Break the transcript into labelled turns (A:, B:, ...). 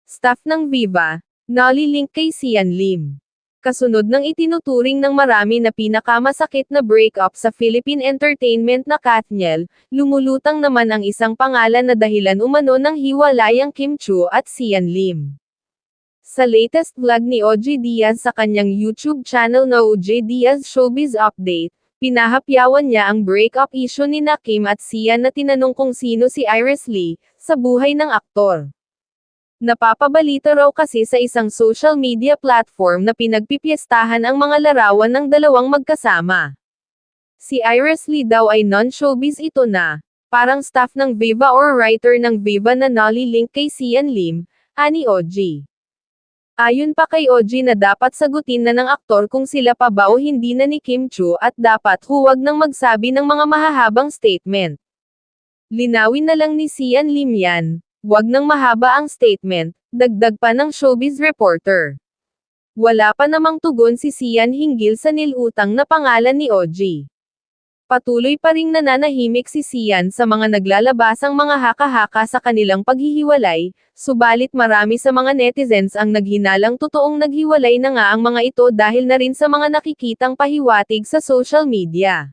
A: Staff ng Viva, nalilink kay Sian Lim. Kasunod ng itinuturing ng marami na pinakamasakit na breakup sa Philippine entertainment na Katniel, lumulutang naman ang isang pangalan na dahilan umano ng hiwalayang Kim Chiu at Sian Lim. Sa latest vlog ni OJ Diaz sa kanyang YouTube channel na OJ Diaz Showbiz Update, pinahapyawan niya ang breakup issue ni Kim at Sian na tinanong kung sino si Iris Lee, sa buhay ng aktor. Napapabalita raw kasi sa isang social media platform na pinagpipiestahan ang mga larawan ng dalawang magkasama. Si Iris Lee daw ay non-showbiz ito na, parang staff ng Viva or writer ng Viva na nalilink kay Sian Lim, ani OG. Ayon pa kay OG na dapat sagutin na ng aktor kung sila pa ba o hindi na ni Kim Chiu at dapat huwag nang magsabi ng mga mahahabang statement. Linawin na lang ni Sian Lim yan. Wag nang mahaba ang statement, dagdag pa ng showbiz reporter. Wala pa namang tugon si Sian hinggil sa nilutang na pangalan ni OG. Patuloy pa ring nananahimik si Sian sa mga naglalabasang mga haka-haka sa kanilang paghihiwalay, subalit marami sa mga netizens ang naghinalang totoong naghiwalay na nga ang mga ito dahil na rin sa mga nakikitang pahiwatig sa social media.